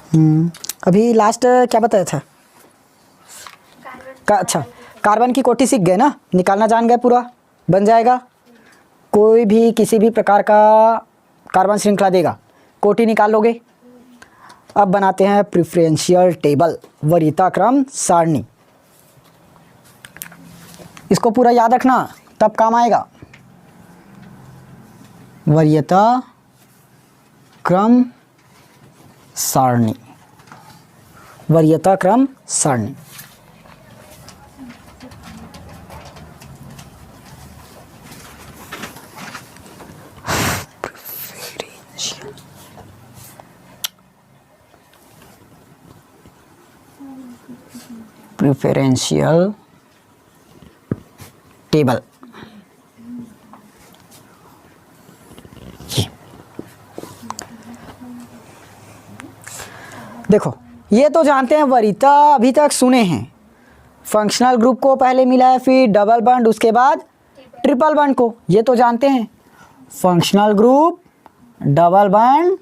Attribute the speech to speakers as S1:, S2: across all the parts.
S1: अभी लास्ट क्या बताया था? अच्छा, कार्बन की कोटि सीख गए ना, निकालना जान गए, पूरा बन जाएगा। कोई भी किसी भी प्रकार का कार्बन श्रृंखला देगा, कोटि निकाल लोगे। अब बनाते हैं प्रेफरेंशियल टेबल, वरीयता क्रम सारणी। इसको पूरा याद रखना, तब काम आएगा। वरीयता क्रम सारणी, वरीयता क्रम सारणी। Preferential table. देखो, ये तो जानते हैं, वरीयता अभी तक सुने हैं। फंक्शनल ग्रुप को पहले मिला है, फिर डबल बॉन्ड, उसके बाद ट्रिपल बॉन्ड को, ये तो जानते हैं। Functional group, double bond,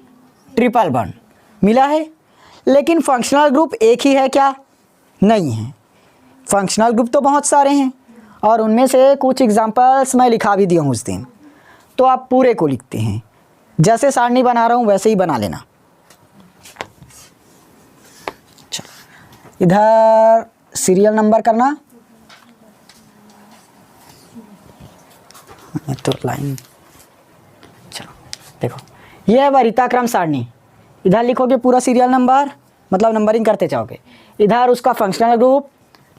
S1: triple bond मिला है। लेकिन फंक्शनल ग्रुप एक ही है क्या? नहीं है। फंक्शनल ग्रुप तो बहुत सारे हैं, और उनमें से कुछ एग्जांपल्स मैं लिखा भी दिया हूँ उस दिन, तो आप पूरे को लिखते हैं। जैसे सारणी बना रहा हूँ वैसे ही बना लेना। इधर सीरियल नंबर करना, तो लाइन। चलो देखो, ये है वरीयता क्रम सारणी। इधर लिखोगे पूरा सीरियल नंबर, मतलब नंबरिंग करते जाओगे। इधर उसका फंक्शनल ग्रुप,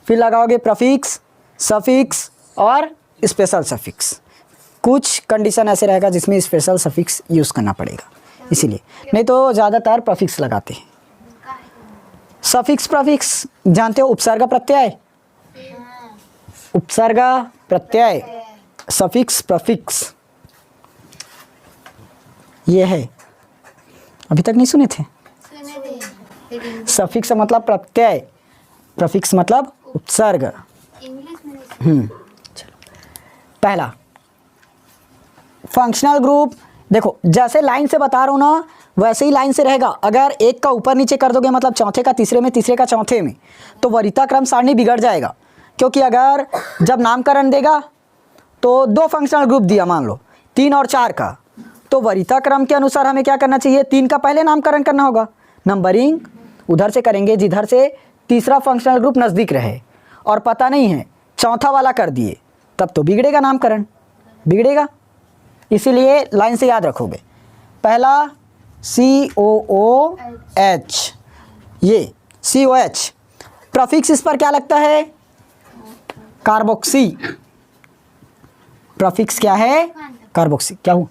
S1: फिर लगाओगे प्रफिक्स, सफिक्स और स्पेशल सफिक्स। कुछ कंडीशन ऐसे रहेगा जिसमें स्पेशल सफिक्स यूज़ करना पड़ेगा, इसीलिए, नहीं तो ज़्यादातर प्रफिक्स लगाते हैं। सफिक्स प्रफिक्स जानते हो, उपसर्ग प्रत्यय, उपसर्ग प्रत्यय, सफिक्स प्रफिक्स, ये है। अभी तक नहीं सुने थे? सफिक्स मतलब प्रत्यय, प्रफिक्स मतलब उपसर्ग। चलो, पहला फंक्शनल ग्रुप। देखो, जैसे लाइन से बता रहा हूँ ना, वैसे ही लाइन से रहेगा। अगर एक का ऊपर नीचे कर दोगे, मतलब चौथे का तीसरे में, तीसरे का चौथे में, तो वरीयता क्रम सारणी बिगड़ जाएगा। क्योंकि अगर जब नामकरण देगा तो दो फंक्शनल ग्रुप दिया, मान लो 3 और 4 का, तो वरीयता क्रम के अनुसार हमें क्या करना चाहिए? 3 का पहले नामकरण करना होगा। नंबरिंग उधर से करेंगे जिधर से तीसरा फंक्शनल ग्रुप नज़दीक रहे, और पता नहीं है चौथा वाला कर दिए, तब तो बिगड़ेगा, नामकरण बिगड़ेगा। इसीलिए लाइन से याद रखोगे। पहला COOH, ये COH प्रफिक्स, इस पर क्या लगता है? कार्बोक्सी। प्रफिक्स क्या है? कार्बोक्सी। क्या हो?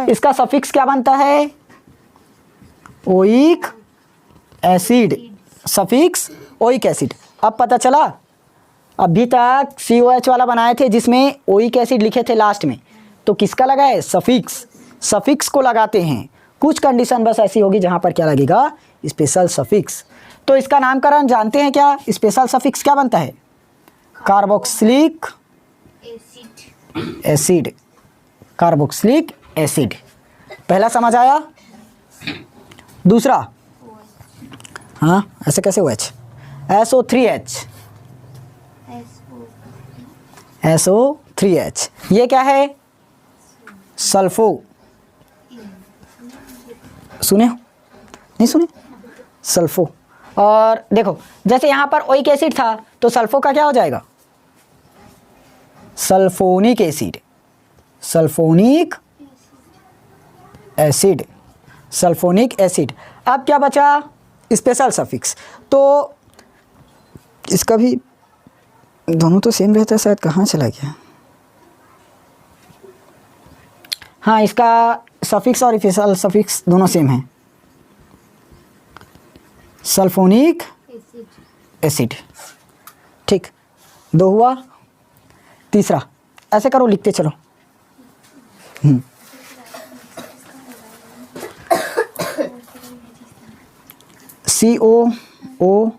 S1: इसका सफिक्स क्या बनता है? Oic acid. Suffix oic acid. अब पता चला। अभी तक COH वाला बनाए थे जिसमें ओइक एसिड लिखे थे लास्ट में, तो किसका लगाए? सफिक्स। सफिक्स को लगाते हैं। कुछ कंडीशन बस ऐसी होगी जहां पर क्या लगेगा? Special suffix. तो इसका नामकरण जानते हैं क्या? स्पेशल सफिक्स क्या बनता है? Carboxylic acid. Carboxylic acid. पहला समझ आया? दूसरा, हाँ ऐसे कैसे OH? SO3H। SO3H ये क्या है? सल्फो। सुने हो? नहीं सुने? सल्फो। और देखो, जैसे यहाँ पर ओइक एसिड था, तो सल्फो का क्या हो जाएगा? Sulphonic acid. Sulphonic acid. Sulphonic acid. अब क्या बचा? Special suffix. तो इसका भी दोनों तो सेम रहता है, शायद कहाँ चला गया? हाँ, इसका सफिक्स और स्पेशल सफिक्स दोनों सेम हैं। Sulphonic acid. ठीक, 2 हुआ। तीसरा ऐसे करो, लिखते चलो। COO।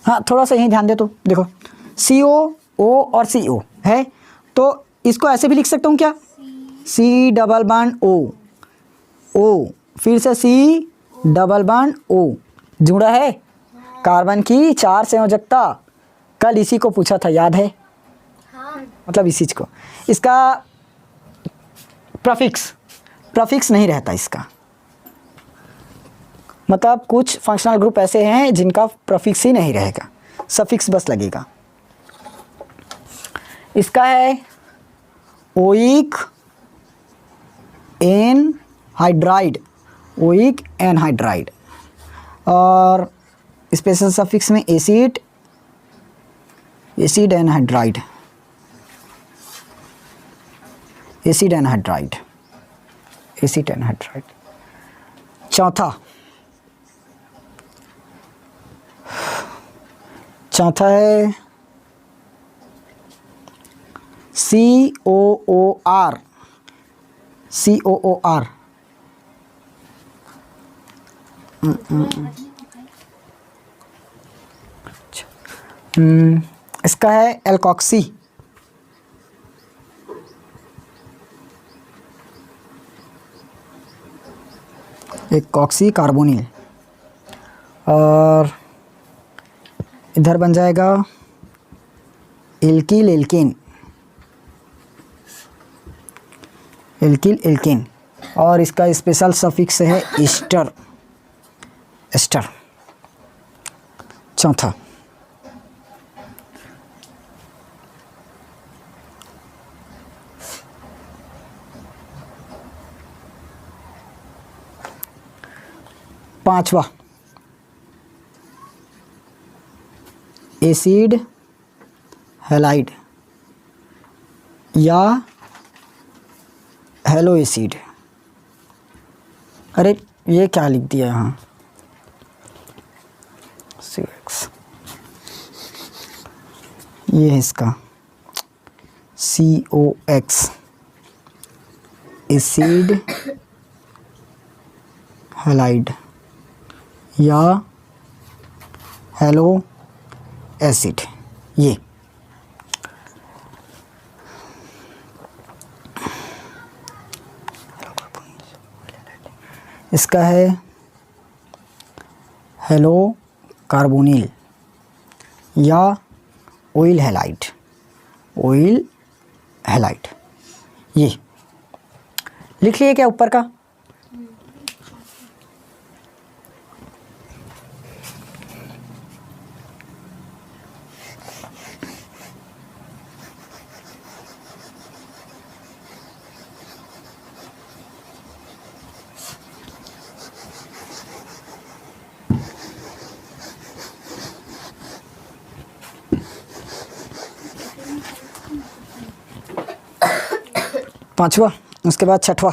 S1: हाँ, थोड़ा सा यहीं ध्यान दे। तो देखो, COO और CO है, तो इसको ऐसे भी लिख सकता हूँ क्या? C double bond O। फिर से सी डबल बॉन्ड O जुड़ा है, कार्बन की 4 संयोजकता। कल इसी को पूछा था, याद है? मतलब इसी को, इसका प्रफिक्स नहीं रहता इसका। मतलब कुछ फंक्शनल ग्रुप ऐसे हैं जिनका प्रफिक्स ही नहीं रहेगा, सफिक्स बस लगेगा। इसका है ओइक एनहाइड्राइड, ओइक एनहाइड्राइड, और स्पेशल सफिक्स में एसिड एनहाइड्राइड, एसिड एनहाइड्राइड। चौथा है COOR, इसका है एल्कोक्सी, एल्कोक्सी कार्बोनिल, और इधर बन जाएगा एल्किल एल्किन, और इसका स्पेशल सफिक्स है एस्टर। चौथा पांचवा एसिड हैलाइड या हेलो एसिड। अरे ये क्या लिख दिया यहाँ, COX, ये है इसका COX, एसिड हैलाइड या हेलो एसिड। ये इसका है हेलो कार्बोनिल या ऑयल हैलाइड, ये लिख लिए क्या ऊपर का? पांचवा, उसके बाद छठवा,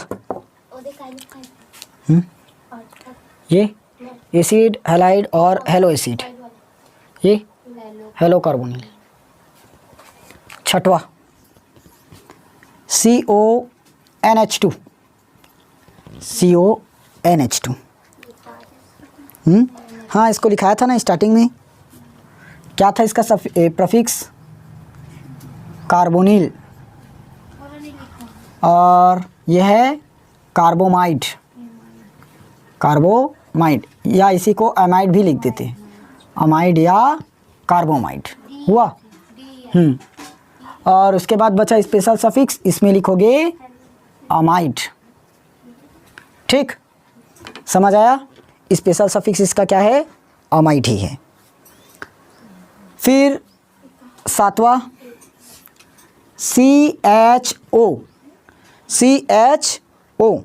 S1: ये एसिड हैलाइड और हेलो एसिड, ये हेलो कार्बोनिल। छठवा CONH2, हाँ इसको लिखाया था ना स्टार्टिंग में, क्या था इसका प्रफिक्स? कार्बोनिल, और यह है कार्बोमाइड, या इसी को अमाइड भी लिख देते हैं, अमाइड या कार्बोमाइड हुआ। और उसके बाद बचा स्पेशल सफिक्स, इसमें लिखोगे अमाइड। ठीक, समझ आया? स्पेशल सफिक्स इसका क्या है? अमाइड ही है। फिर सातवां CHO,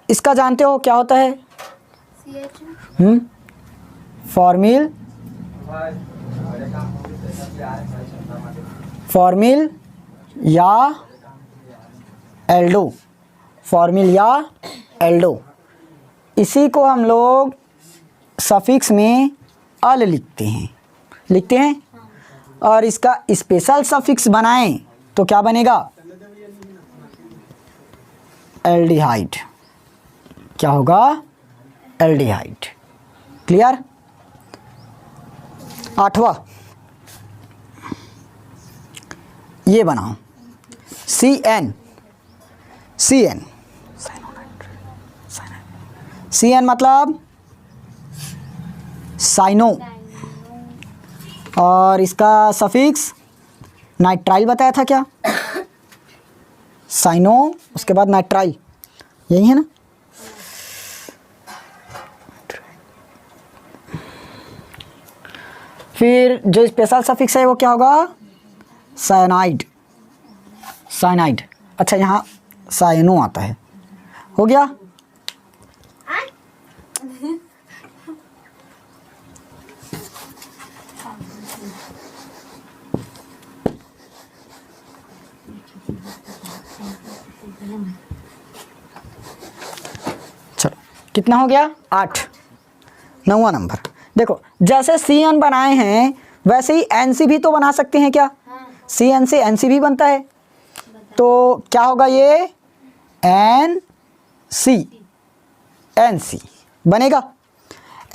S1: इसका जानते हो क्या होता है? फॉर्मिल या एल्डो, इसी को हम लोग सफिक्स में अल लिखते हैं, और इसका स्पेशल सफिक्स बनाएं तो क्या बनेगा? एल्डिहाइड। क्या होगा? एल्डिहाइड। क्लियर? आठवां ये बनाओ, CN CN मतलब साइनो, और इसका सफिक्स नाइट्राइल बताया था क्या, साइनो उसके बाद नाइट्राइल, यही है ना। फिर जो स्पेशल सफिक्स है वो क्या होगा, साइनाइड, साइनाइड। अच्छा यहाँ साइनो आता है, हो गया। चलो कितना हो गया, 8। 9वां नंबर देखो, जैसे CN बनाए हैं वैसे ही NC भी तो बना सकते हैं क्या, CN से NC भी बनता है, तो क्या होगा ये NC बनेगा।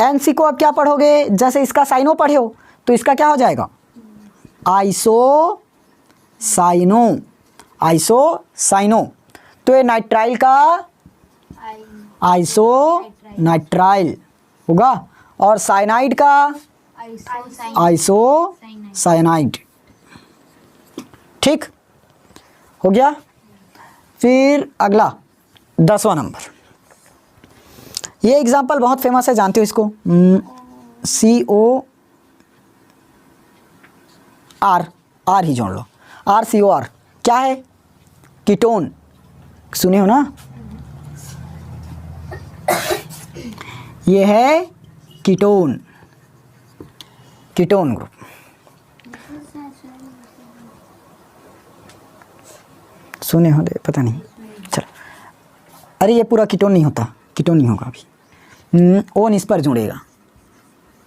S1: NC को अब क्या पढ़ोगे, जैसे इसका साइनो पढ़े हो तो इसका क्या हो जाएगा, आइसोसाइनो, आइसोसाइनो। तो ये नाइट्राइल का आइसो नाइट्राइल होगा, और साइनाइड का आइसो साइनाइड। ठीक हो गया। फिर अगला 10वां नंबर, ये एग्जाम्पल बहुत फेमस है, जानते हो इसको, COR ही जोड़ लो, RCOR क्या है, कीटोन, सुने हो ना, ये है कीटोन, कीटोन ग्रुप। सुने हो दे, पता नहीं, चलो। अरे ये पूरा कीटोन नहीं होता, कीटोन नहीं होगा अभी, ओन इस पर जुड़ेगा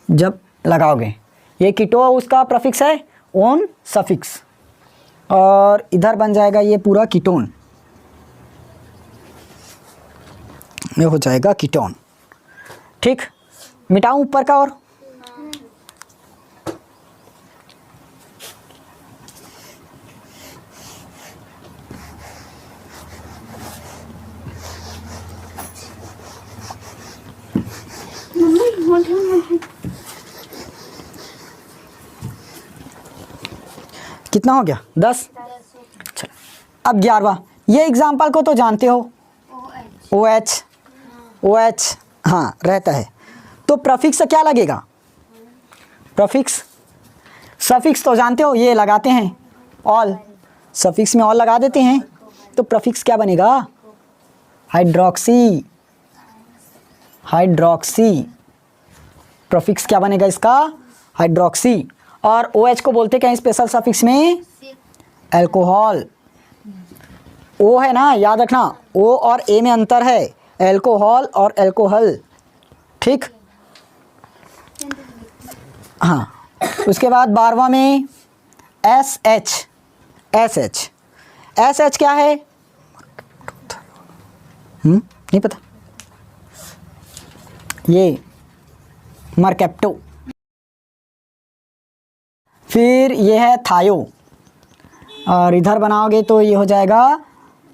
S1: जब लगाओगे। ये कीटो उसका प्रफिक्स है, ओन सफिक्स, और इधर बन जाएगा ये पूरा कीटोन, ये हो जाएगा कीटोन। ठीक, मिटाऊं ऊपर का और कितना हो गया, 10। चलो अब 11वां, ये एग्जाम्पल को तो जानते हो, OH हाँ रहता है, तो प्रफिक्स क्या लगेगा, प्रफिक्स, सफिक्स तो जानते हो, ये लगाते हैं ऑल, सफिक्स में ऑल लगा देते हैं, तो प्रफिक्स क्या बनेगा, हाइड्रोक्सी, हाइड्रोक्सी, प्रफिक्स क्या बनेगा इसका, हाइड्रोक्सी। और OH को बोलते क्या स्पेशल सफिक्स में, अल्कोहल। O है ना, याद रखना, O और A में अंतर है, अल्कोहल और अल्कोहल। ठीक, हाँ। उसके बाद 12वां में SH क्या है, नहीं पता, ये मरकैप्टो। फिर ये है थायो, और इधर बनाओगे तो ये हो जाएगा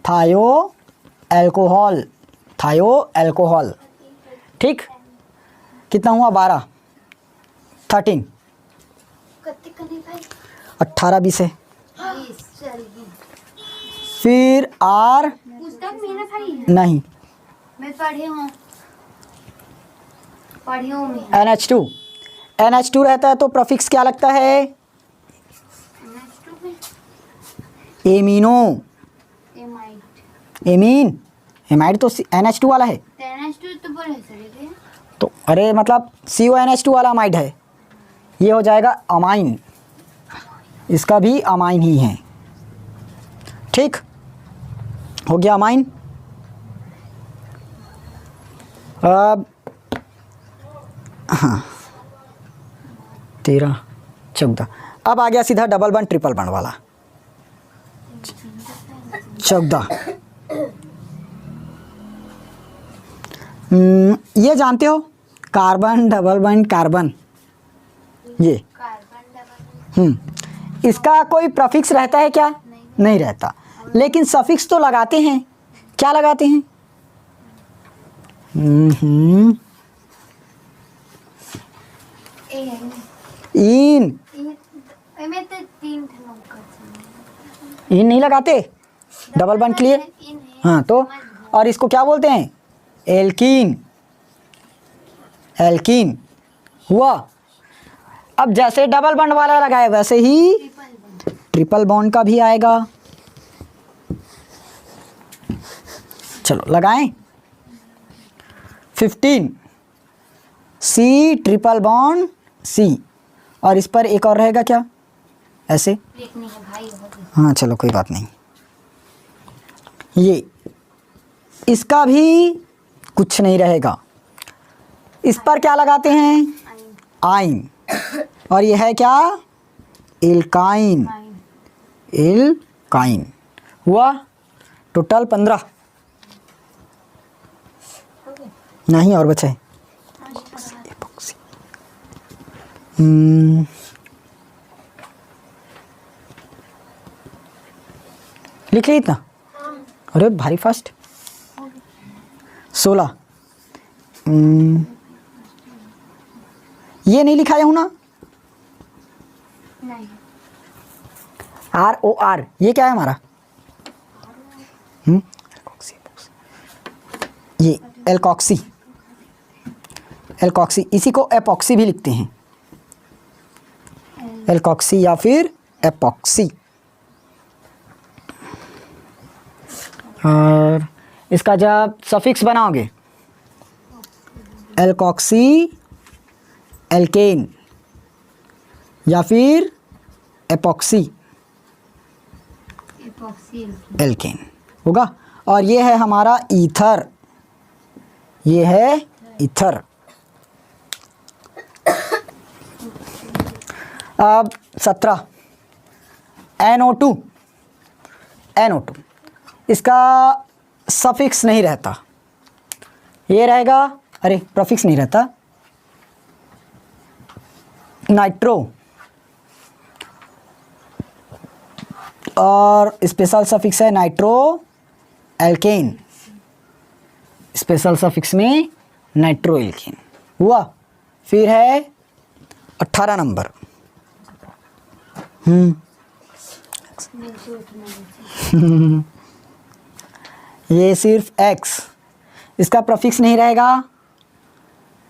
S1: थायो अल्कोहल, थायो अल्कोहल। ठीक, कितना हुआ, 12, 13, 18, 20 है। फिर R
S2: पुस्तक मेरा भाई
S1: नहीं,
S2: मैं पढ़ी हूँ
S1: NH2 रहता है, तो प्रफिक्स क्या लगता है, एमिनो, एमीन, एमाइड तो NH2 वाला है, तो अरे मतलब CONH2 वाला अमाइड है, ये हो जाएगा अमाइन, इसका भी अमाइन ही है। ठीक हो गया अमाइन। अब हाँ 13, 14, अब आ गया सीधा डबल बॉन्ड ट्रिपल बॉन्ड वाला। 14, ये जानते हो, कार्बन डबल बॉन्ड कार्बन, ये इसका कोई प्रफिक्स रहता है क्या, नहीं रहता, लेकिन सफिक्स तो लगाते हैं, क्या लगाते हैं,
S2: ए है
S1: इन
S2: मैं तो 3 थे नौकर
S1: इन नहीं लगाते, डबल बॉन्ड क्लियर।
S2: इन है
S1: हाँ तो, और इसको क्या बोलते हैं? एल्कीन। एल्कीन हुआ। अब जैसे डबल बॉन्ड वाला लगाए वैसे ही ट्रिपल बॉन्ड का भी आएगा। चलो लगाएं। 15 सी ट्रिपल बॉन्ड सी, और इस पर एक और रहेगा क्या ऐसे?
S2: लिखनी है भाई हो गई।
S1: हाँ चलो कोई बात नहीं। ये इसका भी कुछ नहीं रहेगा। इस पर क्या लगाते हैं? आइन। और ये है क्या? एल्काइन। एल्काइन हुआ। टोटल 15 नहीं और बचे। लिख ली इतना? अरे भारी फास्ट। 16 ये नहीं लिखाया हूँ ना?
S2: नहीं
S1: ROR ये क्या है हमारा? ये एल्कॉक्सी। एल्कॉक्सी, इसी को एपॉक्सी भी लिखते हैं। एल्कॉक्सी या फिर एपॉक्सी। और इसका जब सफिक्स बनाओगे एल्कॉक्सी एल्केन या फिर एपॉक्सी
S2: एपॉक्सी
S1: एल्केन होगा। और ये है हमारा ईथर। ये है ईथर। अब 17 NO2। NO2 इसका सफिक्स नहीं रहता, ये रहेगा, अरे प्रीफिक्स नहीं रहता, नाइट्रो। और स्पेशल सफिक्स है नाइट्रो एल्केन। स्पेशल सफिक्स में नाइट्रो एल्केन हुआ। फिर है 18 नंबर। ये सिर्फ X, इसका प्रीफिक्स नहीं रहेगा,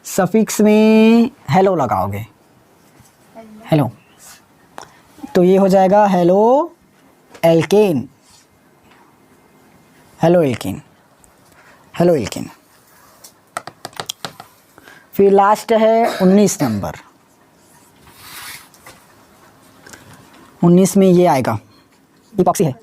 S1: सफिक्स में हेलो लगाओगे, हेलो, तो ये हो जाएगा halo alkane. Halo alkane, halo alkane. फिर लास्ट है 19 नंबर। 19 में ये आएगा, इपॉक्सी है।